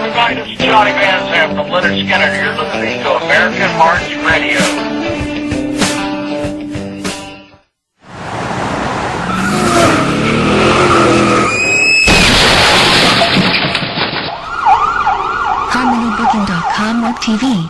everybody, this is Johnny Van Zandt from Leonard Skinner. You're listening to American Hearts Radio. HarmonyBooking.com Web TV.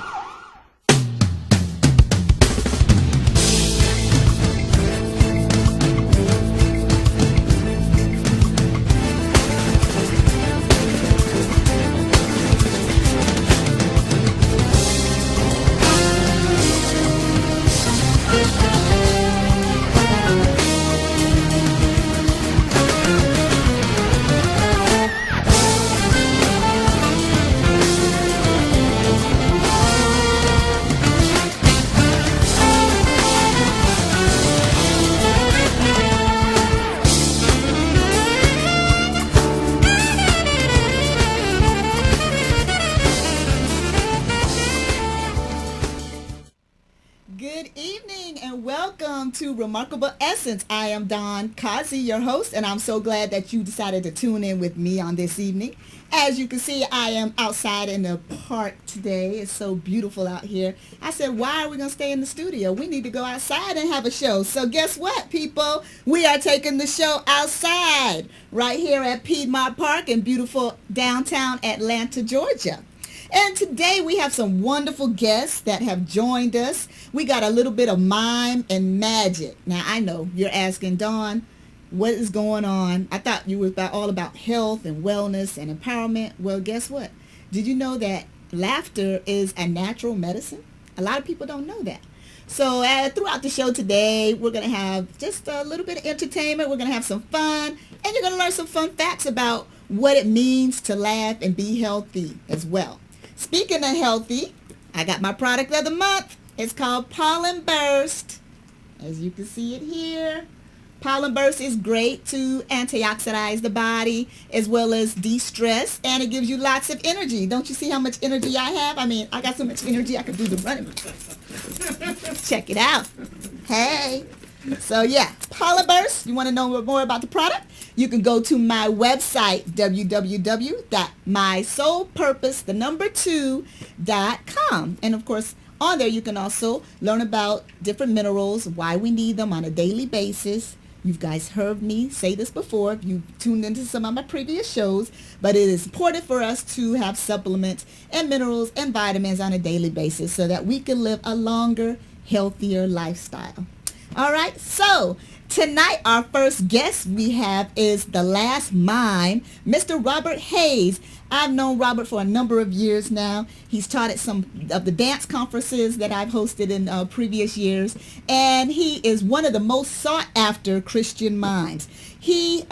Remarkable Essence. I am Dawn Causey, your host, and I'm so glad that you decided to tune in with me on this evening. As you can see, I am outside in the park today. It's so beautiful out here. I said, why are we going to stay in the studio? We need to go outside and have a show. So guess what, people? We are taking the show outside right here at Piedmont Park in beautiful downtown Atlanta, Georgia. And today we have some wonderful guests that have joined us. We got a little bit of mime and magic. Now, I know you're asking, Dawn, what is going on? I thought you were all about health and wellness and empowerment. Well, guess what? Did you know that laughter is a natural medicine? A lot of people don't know that. So throughout the show today, we're going to have just a little bit of entertainment. We're going to have some fun. And you're going to learn some fun facts about what it means to laugh and be healthy as well. Speaking of healthy, I got my product of the month. It's called Pollen Burst. As you can see it here. Pollen Burst is great to antioxidize the body as well as de-stress, and it gives you lots of energy. Don't you see how much energy I have? I mean, I got so much energy I could do the running. Check it out. Hey. So yeah, Pollen Burst. You want to know more about the product? You can go to my website, www.mysoulpurpose2.com. And of course, on there you can also learn about different minerals, why we need them on a daily basis. You guys heard me say this before if you tuned into some of my previous shows, but it is important for us to have supplements and minerals and vitamins on a daily basis so that we can live a longer, healthier lifestyle. All right, so tonight our first guest we have is the last mime, Mr. Robert Hayes. I've known Robert for a number of years now. He's taught at some of the dance conferences that I've hosted in previous years, and he is one of the most sought after Christian mimes. He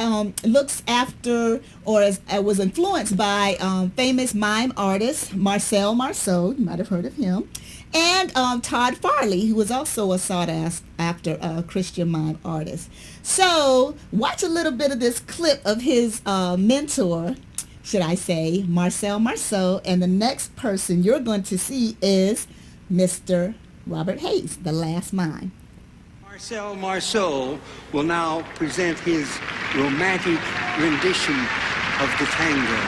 looks after or was influenced by famous mime artist Marcel Marceau. You might have heard of him. And Todd Farley, who was also a sought-after Christian mime artist. So watch a little bit of this clip of his mentor, should I say, Marcel Marceau. And the next person you're going to see is Mr. Robert Hayes, the last mime. Marcel Marceau will now present his romantic rendition of the tango.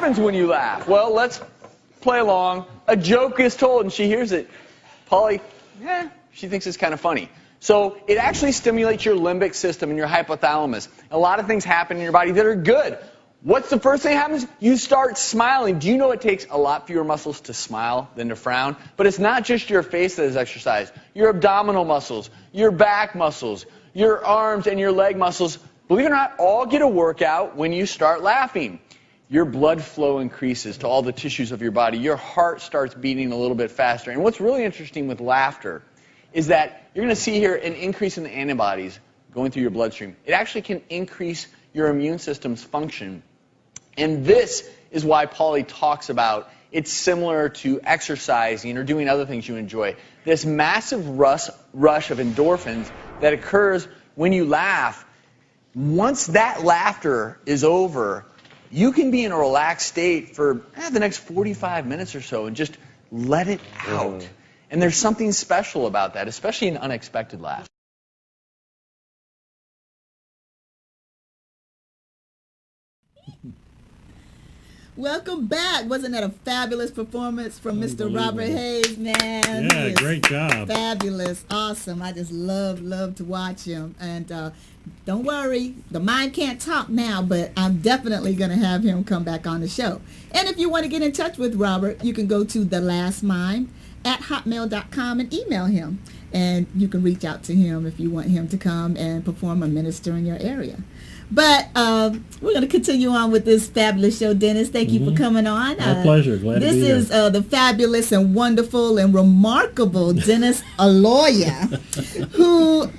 happens when you laugh? Well, let's play along. A joke is told, and she hears it. Polly, she thinks it's kind of funny. So it actually stimulates your limbic system and your hypothalamus. A lot of things happen in your body that are good. What's the first thing that happens? You start smiling. Do you know it takes a lot fewer muscles to smile than to frown? But it's not just your face that is exercised. Your abdominal muscles, your back muscles, your arms and your leg muscles, believe it or not, all get a workout when you start laughing. Your blood flow increases to all the tissues of your body. Your heart starts beating a little bit faster. And what's really interesting with laughter is that you're going to see here an increase in the antibodies going through your bloodstream. It actually can increase your immune system's function. And this is why Polly talks about it's similar to exercising or doing other things you enjoy. This massive rush of endorphins that occurs when you laugh. Once that laughter is over, you can be in a relaxed state for the next 45 minutes or so and just let it out. And there's something special about that, especially an unexpected laugh. Welcome back. Wasn't that a fabulous performance from Mr. Robert Hayes, man? Yeah, great job. Fabulous. Awesome. I just love to watch him. And don't worry, the mind can't talk now, but I'm definitely going to have him come back on the show. And if you want to get in touch with Robert, you can go to thelastmime@hotmail.com and email him. And you can reach out to him if you want him to come and perform a minister in your area. But we're going to continue on with this fabulous show, Dennis. Thank you for coming on. My pleasure. Glad to be here. This is the fabulous and wonderful and remarkable Dennis Aloia, who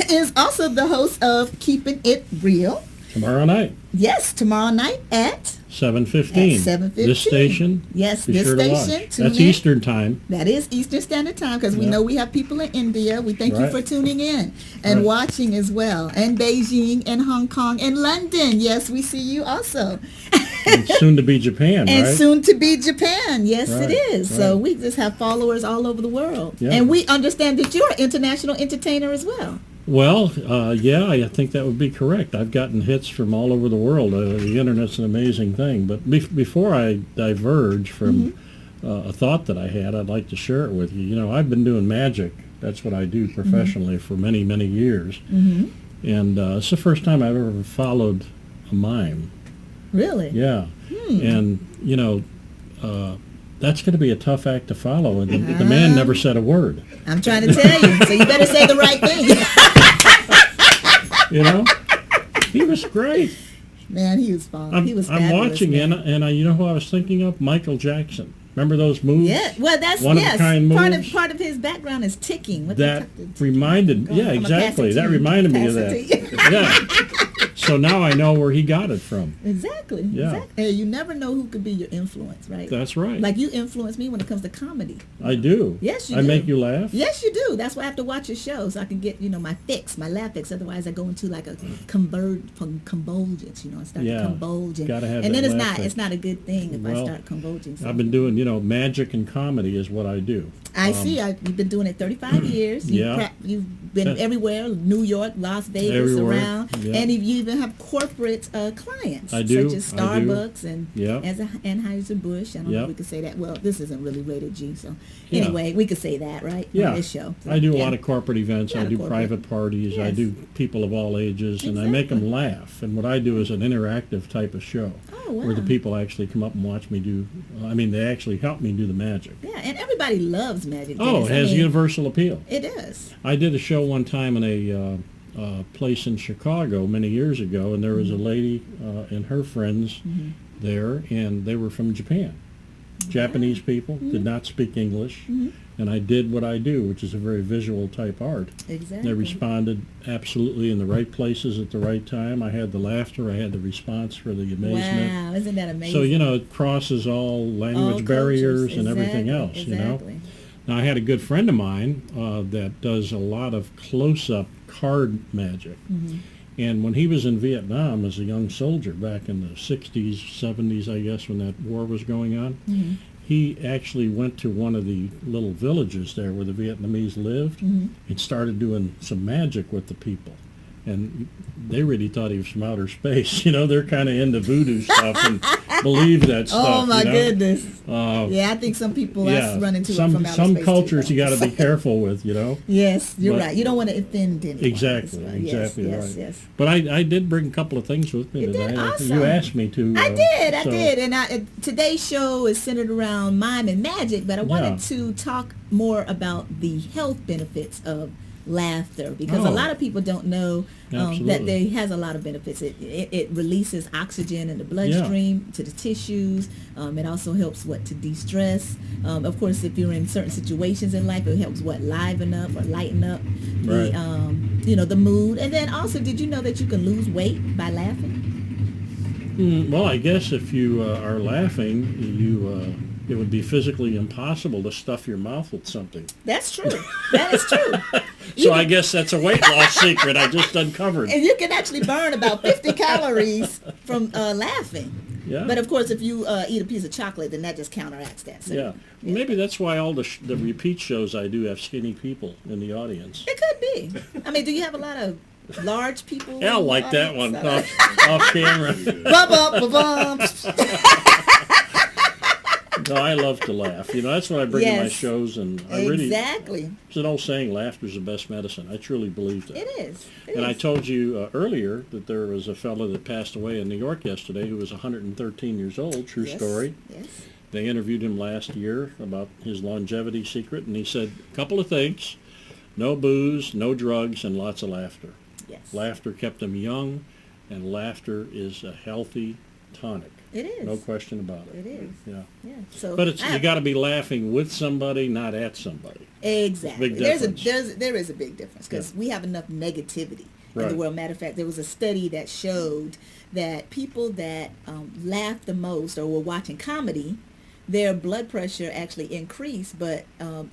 is also the host of Keeping It Real. Tomorrow night. Yes, tomorrow night at 7:15. 7:15. This station. Yes, be this sure station. To watch. That's Eastern time. That is Eastern Standard Time, because we know we have people in India. We thank you for tuning in and watching as well. And Beijing and Hong Kong and London. Yes, we see you also. And soon to be Japan, and right? soon to be Japan. Yes, it is. So we just have followers all over the world. Yeah. And we understand that you're an international entertainer as well. Well, yeah, I think that would be correct. I've gotten hits from all over the world. The Internet's an amazing thing. But before I diverge from a thought that I had, I'd like to share it with you. You know, I've been doing magic. That's what I do professionally for many, many years. And it's the first time I've ever followed a mime. Really? Yeah. And, you know, that's going to be a tough act to follow. And the man never said a word. I'm trying to tell you. So you better say the right thing. You know? He was great. Man, he was fun. He was I'm fabulous, watching, man. and you know who I was thinking of? Michael Jackson. Remember those moves? Yeah, well, that's one-of-a-kind moves? Part of his background is ticking. That reminded, exactly. That reminded me of that. Yeah. So now I know where he got it from. Exactly. Yeah. Exactly. Hey, you never know who could be your influence, right? That's right. Like you influence me when it comes to comedy. I do. Yes, you I do. make you laugh? Yes, you do. That's why I have to watch your show so I can get, my fix, my laugh fix. Otherwise, I go into like a convulgence, I start to convulge. Gotta have and that then laugh it's not a good thing if I start convulging. I've been doing, magic and comedy is what I do. I see. You've been doing it 35 years. You've been everywhere, New York, Las Vegas, around. Yeah. And you even have corporate clients. I do. Such as Starbucks and Yep. Anheuser-Busch. I don't know if we could say that. Well, this isn't really rated G, so anyway, we could say that, right? Yeah. On this show. So, I do a lot of corporate events. I do corporate. private parties. Yes. I do people of all ages, and I make them laugh. And what I do is an interactive type of show where the people actually come up and watch me do, they actually help me do the magic. Yeah, and everybody loves magic. Oh, it has universal appeal. It does. I did a show one time in a place in Chicago many years ago, and there was a lady and her friends there, and they were from Japan. Japanese people, did not speak English, and I did what I do, which is a very visual type art. Exactly. They responded absolutely in the right places at the right time. I had the laughter, I had the response for the amazement. Wow, isn't that amazing? So, it crosses all language barriers and everything else, Exactly. Now, I had a good friend of mine that does a lot of close-up card magic. And when he was in Vietnam as a young soldier back in the 60s, 70s, I guess, when that war was going on, he actually went to one of the little villages there where the Vietnamese lived and started doing some magic with the people. And they really thought he was from outer space. They're kind of into voodoo stuff. And believe that stuff. Oh my you know? goodness. Uh, Yeah, I think some people yeah, that's run into it some from outer space cultures too, you got to be careful with, you know. Yes, you're But- right. You don't want to offend anyone. Exactly, Yes, exactly yes, right. Yes. But I did bring a couple of things with me You today. did? Awesome. You asked me to. I so- did. And today's show is centered around mime and magic, but I wanted to talk more about the health benefits of laughter because a Oh. lot of people don't know that Absolutely. it has a lot of benefits. It releases oxygen in the bloodstream to the tissues. It also helps to de-stress. Of course, if you're in certain situations in life, it helps liven up or lighten up the Right. the mood. And then also, did you know that you can lose weight by laughing? Well, I guess if you are laughing, it would be physically impossible to stuff your mouth with something. That's true. That is true. So I guess that's a weight loss secret I just uncovered. And you can actually burn about 50 calories from laughing. Yeah. But of course, if you eat a piece of chocolate, then that just counteracts that. So, Yeah. Maybe that's why all the repeat shows I do have skinny people in the audience. It could be. I mean, do you have a lot of large people? Yeah, I in the like that one audience? off camera. Bum, bum, bum, bum. No, I love to laugh. That's what I bring to my Yes. shows, and I really. Exactly. It's an old saying, laughter's the best medicine. I truly believe that. It is. And I told you earlier that there was a fellow that passed away in New York yesterday who was 113 years old. True story. Yes. They interviewed him last year about his longevity secret, and he said a couple of things: no booze, no drugs, and lots of laughter. Yes. Laughter kept him young, and laughter is a healthy tonic. It is. No question about it. It is. Yeah. Yeah. So, But you got to be laughing with somebody, not at somebody. Exactly. Big There is a big difference because we have enough negativity in the Right. world. Matter of fact, there was a study that showed that people that laughed the most or were watching comedy, their blood pressure actually increased, but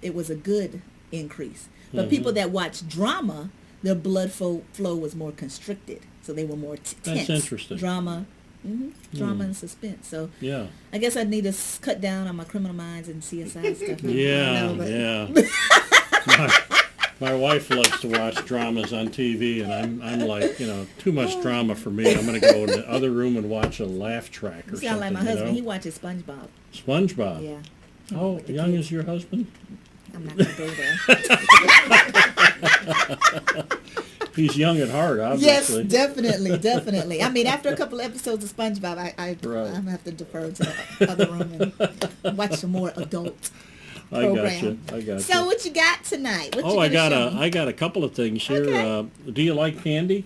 it was a good increase. But people that watched drama, their blood flow was more constricted, so they were more tense. That's interesting. Drama and suspense. So Yeah. I guess I need to cut down on my Criminal Minds and CSI stuff. Yeah, No, but- yeah. My wife loves to watch dramas on TV, and I'm like, too much drama for me. I'm going to go in the other room and watch a laugh track or You something. sound like my husband. You He know? watches SpongeBob. SpongeBob. Yeah. How With the young kids. is your husband? I'm not gonna go there. He's young at heart, Yes, obviously. definitely. I mean, after a couple of episodes of SpongeBob, I'm gonna have to defer to the other room and watch some more adult program. I got you. So what you got tonight? What you I gonna got show me? I got a couple of things here. Okay. Do you like candy?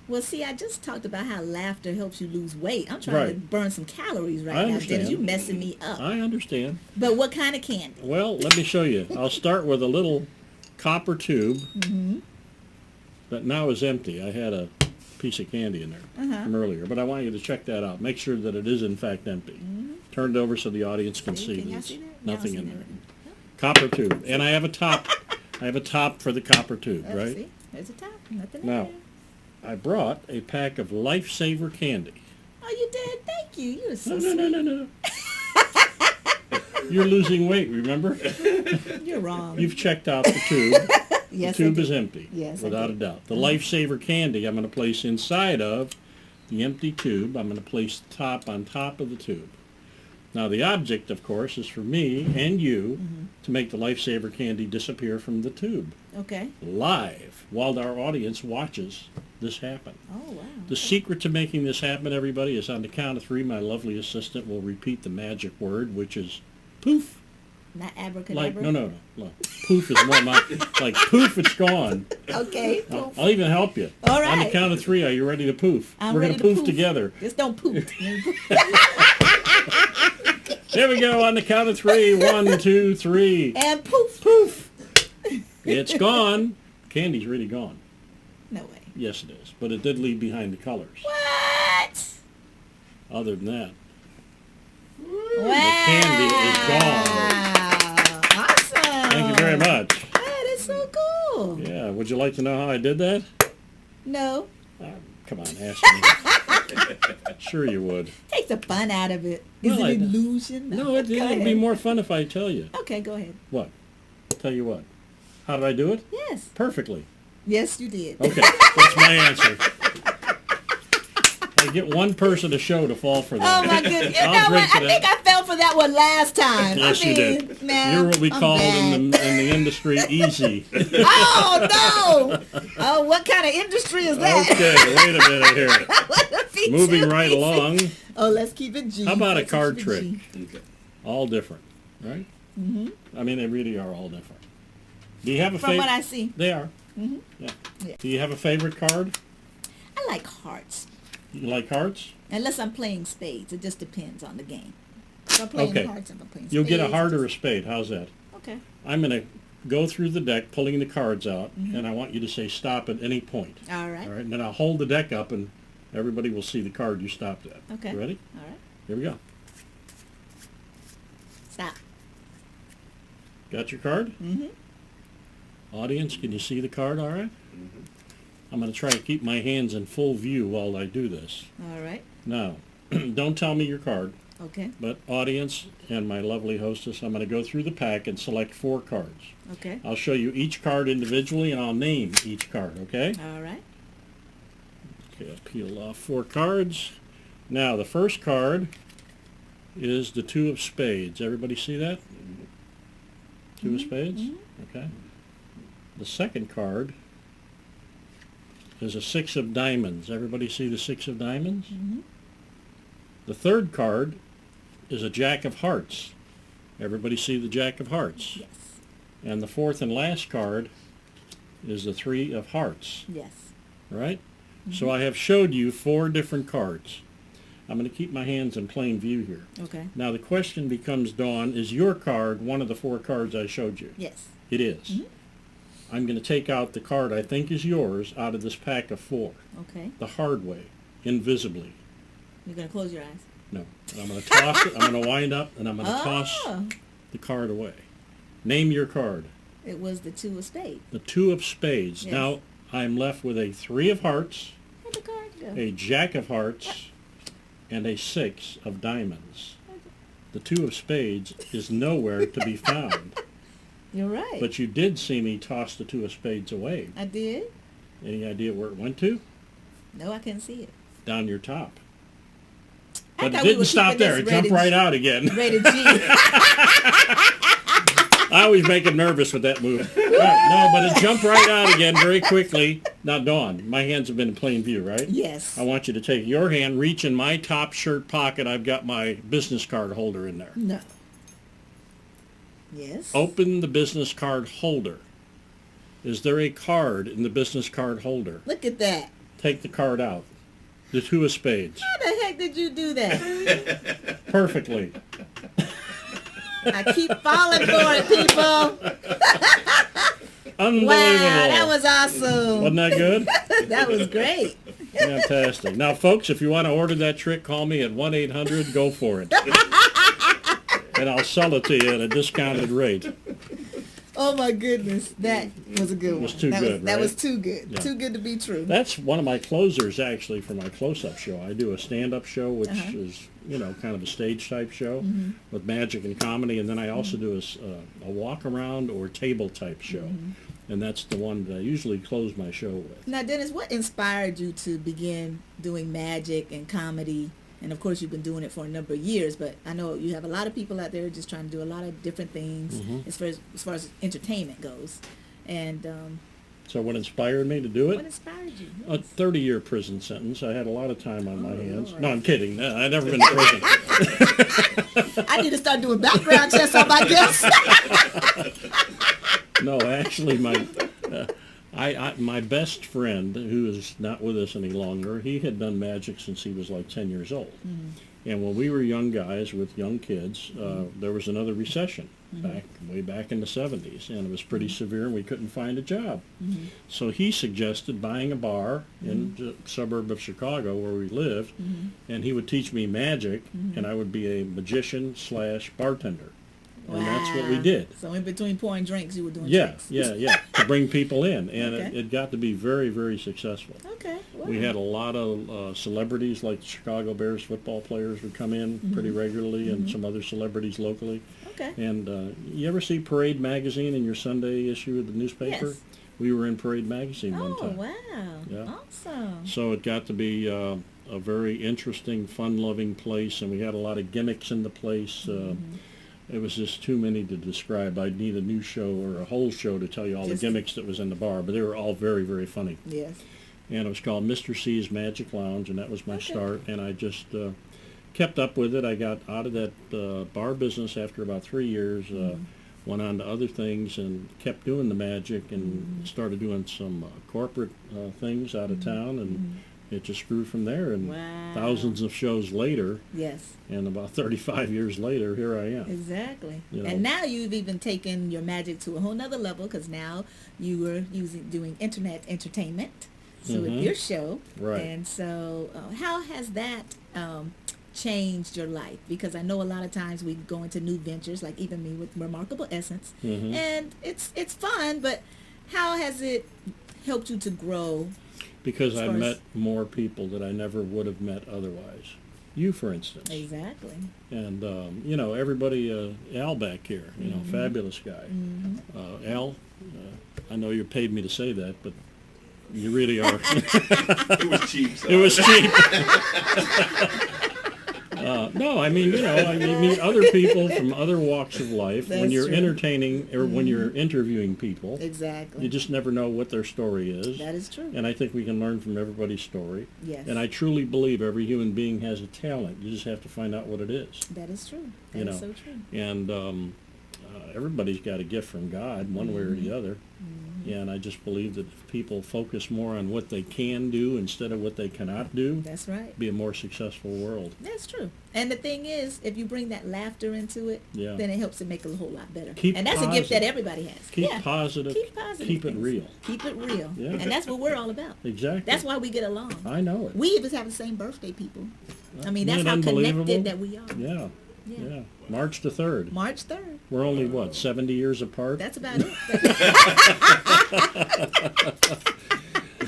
Well, see, I just talked about how laughter helps you lose weight. I'm trying to Right. burn some calories right I now. understand. Dennis, you messing me up. I understand. But what kind of candy? Well, let me show you. I'll start with a little copper tube that now is empty. I had a piece of candy in there from earlier, but I want you to check that out. Make sure that it is in fact empty. Turn it over so the audience can see Can y'all there's see that? nothing Y'all in see there. that? Copper tube, and I have a top. I have a top for the copper tube, Oh, right? See, there's a top. Nothing Now, in there. I brought a pack of Lifesaver candy. Oh, you did? Thank you. You're so No. You're losing weight, remember? sweet. You're wrong. You've checked out the tube. Yes, The I tube did. is empty, Yes, I without a did. doubt. The Lifesaver candy I'm going to place inside of the empty tube. I'm going to place the top on top of the tube. Now the object, of course, is for me and you to make the Lifesaver candy disappear from the tube Okay. live while our audience watches this happen. Oh, wow. The secret to making this happen, everybody, is on the count of 3, my lovely assistant will repeat the magic word, which is poof. Not abracadabra? Like, no. Poof is more like poof, it's gone. Okay. I'll even help you. All On the right. count of 3, are you ready to poof? I'm We're ready going to to poof together. Just don't poop. Here we go on the count of 3. 1, 2, 3. And poof. Poof. It's gone. Candy's really gone. No way. Yes, it is. But it did leave behind the colors. What? Other than that, Wow. candy is gone. Awesome. Thank you very much. That is so cool. Yeah, would you like to know how I did that? No. Come on, ask me. Sure you would. Take the fun out of it. Is Well, it an illusion? No, Go it'd be ahead. more fun if I tell you. Okay, go ahead. What? Tell you what? How did I do it? Yes. Perfectly. Yes, you did. Okay, that's my answer. I get one person a show to fall for that. Oh my goodness! You I'll know drink what? to I think that. I fell for that one last time. Yes, I mean, you did. Man, You're what we I'm call bad. in the industry easy. Oh no! Oh, what kind of industry is that? Okay, wait a minute here. What a Moving feature. right along. Oh, let's keep it G. How about a Let's card keep it trick? G. All different, right? Mm-hmm. I mean, they really are all different. Do you have a From favorite? what I see, They are. Mm-hmm. Yeah. Yeah. Do you have a favorite card? I like hearts. You like hearts? Unless I'm playing spades, it just depends on the game. If I'm playing Okay. hearts, if I'm playing You'll spades, get a heart it or a just- spade. How's that? Okay. I'm going to go through the deck, pulling the cards out, Mm-hmm. and I want you to say stop at any point. All right. All right, and then I'll hold the deck up, and everybody will see the card you stopped at. Okay. You ready? All right. Here we go. Stop. Got your card? Mm-hmm. Audience, can you see the card all right? I'm going to try to keep my hands in full view while I do this. All right. Now, don't tell me your card, Okay. but audience and my lovely hostess, I'm going to go through the pack and select 4 cards. Okay. I'll show you each card individually, and I'll name each card, okay? All right. Okay, I'll peel off 4 cards. Now, the first card is the 2 of spades. Everybody see that? 2 of spades? Okay. The second card is a 6 of diamonds. Everybody see the 6 of diamonds? Mm-hmm. The third card is a jack of hearts. Everybody see the jack of hearts? Yes. And the fourth and last card is the 3 of hearts, Yes. right? So I have showed you 4 different cards. I'm going to keep my hands in plain view here. Okay. Now the question becomes, Dawn, is your card one of the 4 cards I showed you? Yes. It is. Mhm. I'm going to take out the card I think is yours out of this pack of 4, Okay. the hard way, invisibly. You're gonna close your eyes. No. And I'm going to toss it, I'm going to wind up, and I'm going to toss Oh, the card away. Name your card. it was the 2 of spades. The 2 of spades. Yes. Now I'm left with a 3 of hearts, Where'd the card go? a jack of hearts, and a 6 of diamonds. The 2 of spades is nowhere to be found. You're right. But you did see me toss the 2 of spades away. I did. Any idea where it went to? No, I couldn't see it. Down your top. I But it thought we didn't were stop keeping there. this It jumped rated- right out again. Rated G. I always make him nervous with that move. All right, no, but it jumped right out again very quickly. Now, Dawn, my hands have been in plain view, right? Yes. I want you to take your hand, reach in my top shirt pocket. I've got my business card holder in there. No. Yes. Open the business card holder. Is there a card in the business card holder? Look at that. Take the card out. The 2 of spades. How the heck did you do that? Perfectly. I keep falling for it, people. Unbelievable. Wow, that was awesome. Wasn't that good? That was great. Fantastic. Now, folks, if you want to order that trick, call me at 1-800, go for it. And I'll sell it to you at a discounted rate. Oh my goodness, that was a good one. Was too that good, That right? was too good. Yeah. Too good to be true. That's one of my closers, actually, for my close-up show. I do a stand-up show, which Uh-huh. is, kind of a stage-type show with magic and comedy, and then I also do a walk-around or table-type show. And that's the one that I usually close my show with. Now, Dennis, what inspired you to begin doing magic and comedy? And of course, you've been doing it for a number of years, but I know you have a lot of people out there just trying to do a lot of different things as far as entertainment goes. And So what inspired me to do what it? inspired you? A 30-year prison sentence. I had a lot of time on my Oh, hands. Lord. No, I'm kidding. I've never been to prison. I need to start doing background checks on my guests. No, actually, my best friend, who is not with us any longer, he had done magic since he was like 10 years old. And when we were young guys with young kids, there was another recession way back in the 70s, and it was pretty severe, and we couldn't find a job. So he suggested buying a bar in the suburb of Chicago where we lived, and he would teach me magic, and I would be a magician / bartender. And that's what we Wow. did. So in between pouring drinks, you were doing Yeah, tricks. yeah, to bring people in, and Okay. it got to be very, very successful. Okay. Wow. We had a lot of celebrities, like Chicago Bears football players would come in pretty regularly, and some other celebrities locally. Okay. And you ever see Parade magazine in your Sunday issue of the newspaper? Yes. We were in Parade magazine one Oh, time. wow. Yeah. Awesome. So it got to be a very interesting, fun-loving place, and we had a lot of gimmicks in the place. It was just too many to describe. I'd need a new show or a whole show to tell you all the gimmicks that was in the bar, but they were all very, very funny. Yes. And it was called Mr. C's Magic Lounge, and that was my start, and I just kept up with it. I got out of that bar business after about 3 years, went on to other things and kept doing the magic and started doing some corporate things out of town, and it just grew from there. And thousands of shows later, Yes. and about 35 years later, here I am. Exactly. You know. And now you've even taken your magic to a whole nother level, because now you are doing internet entertainment. So with your show. Right. And so how has that changed your life? Because I know a lot of times we go into new ventures, like even me with Remarkable Essence, and it's fun, but how has it helped you to grow? Because I As far met as- more people that I never would have met otherwise. You, for instance. Exactly. And, you know, everybody, Al back here, you know, fabulous guy. Al, I know you paid me to say that, but you really are. It was cheap. So. It was cheap. No, I mean, you know, I meet other people from other walks of life. When That's you're true. entertaining or when you're interviewing people, Exactly. you just never know what their story is. That is true. And I think we can learn from everybody's story. Yes. And I truly believe every human being has a talent. You just have to find out what it is. That is true. That You is know. so true. And everybody's got a gift from God, one way or the other. And I just believe that if people focus more on what they can do instead of what they cannot do, That's right. be a more successful world. That's true. And the thing is, if you bring that laughter into it, Yeah. then it helps it make it a whole lot better. Keep and that's a gift positive. that everybody has. Keep Yeah. positive. Keep positive. Keep it things. real. Keep it real. Yeah. And that's what we're all about. Exactly. That's why we get along. I know it. We even have the same birthday, people. I mean, that's Isn't it how unbelievable? connected that we are. Yeah. Yeah. Yeah. March the 3rd. March 3rd. We're only, what, 70 years apart? That's about it.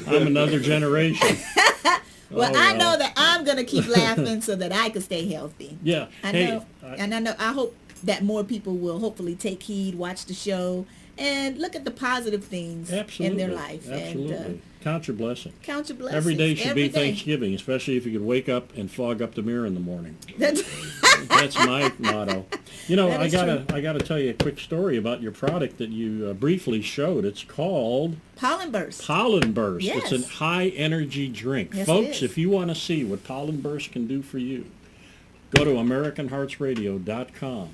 I'm another generation. Well, Oh, I well. know that I'm going to keep laughing so that I can stay healthy. Yeah. I Hey, know. And I hope that more people will hopefully take heed, watch the show, and look at the positive things absolutely. in their life. Absolutely. And Count your blessings. count your blessings. Every day should Every be day. Thanksgiving, especially if you could wake up and fog up the mirror in the morning. That's That's my motto. You know, That I is gotta tell you a quick story about your product that you briefly showed. It's called pollen burst. Pollen Burst. Yes. It's a high energy drink. Yes, it Folks, is. if you want to see what Pollen Burst can do for you, go to AmericanHeartsRadio.com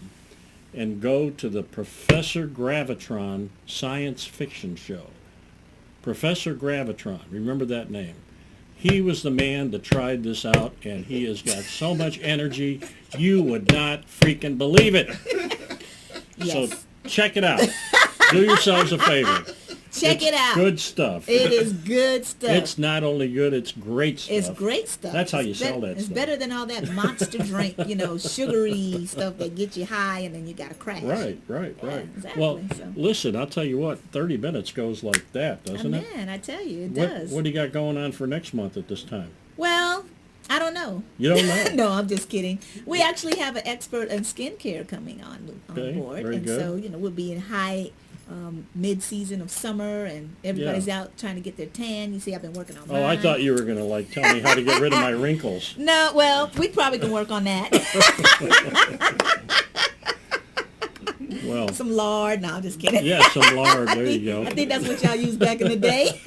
and go to the Professor Gravitron Science Fiction Show. Professor Gravitron, remember that name. He was the man that tried this out, and he has got so much energy, you would not freaking believe it. Yes. So check it out. Do yourselves a favor. Check It's it out. Good stuff. It is good stuff. It's not only good, it's great stuff. It's great stuff. That's how you It's sell that It's stuff. better than all that monster drink, sugary stuff that get you high and then you got to crash. Right. exactly, Well, so. listen, I'll tell you what, 30 minutes goes like that, doesn't it? Man, I tell you, it What, does. what do you got going on for next month at this time? Well, I don't know. You don't know? No, I'm just kidding. We actually have an expert in skincare coming on Okay, board. very And good. so, we'll be in high mid-season of summer and everybody's out trying to get their tan. You see, I've been working on mine. Oh, I thought you were going to, tell me how to get rid of my wrinkles. No, well, we probably can work on that. Well, Some lard. No, I'm just kidding. yeah, some lard. There you go. I think that's what y'all used back in the day.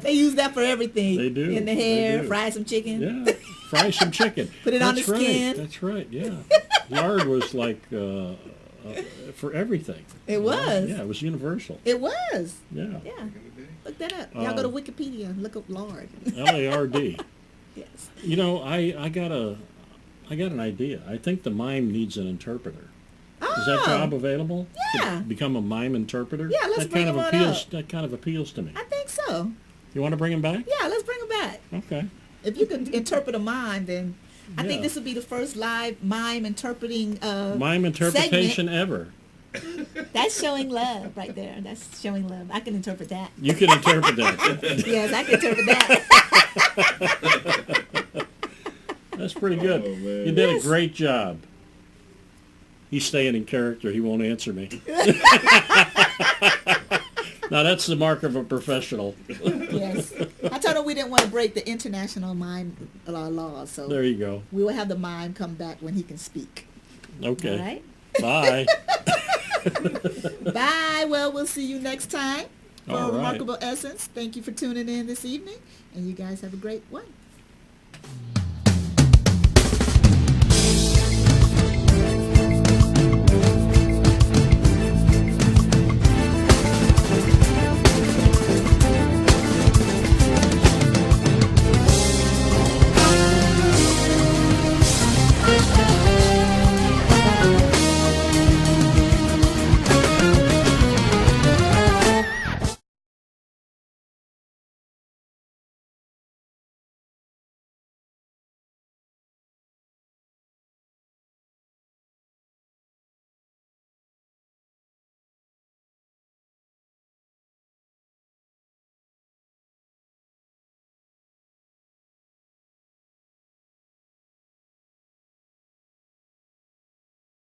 They use that for everything. They do. In the They hair, do. fry some chicken. Yeah, fry some chicken. Put it on That's the right. skin. That's right, yeah. Lard was for everything. It was. Yeah, it was universal. It was. Yeah. Yeah. Look that up. Y'all go to Wikipedia and look up lard. Lard. Yes. I got an idea. I think the mime needs an interpreter. Is that job available? Yeah. To become a mime interpreter? Yeah, let's that bring kind of him on appeals. up. That kind of appeals to me. I think so. You want to bring him back? Yeah, let's bring him back. Okay. If you could interpret a mime, then I Yeah. think this would be the first live mime interpreting Mime interpretation ever. That's showing love right there. That's showing love. I can interpret that. You can interpret that. Yes, I can interpret that. That's pretty good. Oh, man. You did a great job. He's staying in character. He won't answer me. Now that's the mark of a professional. Yes. I told him we didn't want to break the international mime laws, so There you go. we will have the mime come back when he can speak. Okay. All right? Bye. Bye. Well, we'll see you next time for All right. Remarkable Essence. Thank you for tuning in this evening, and you guys have a great one.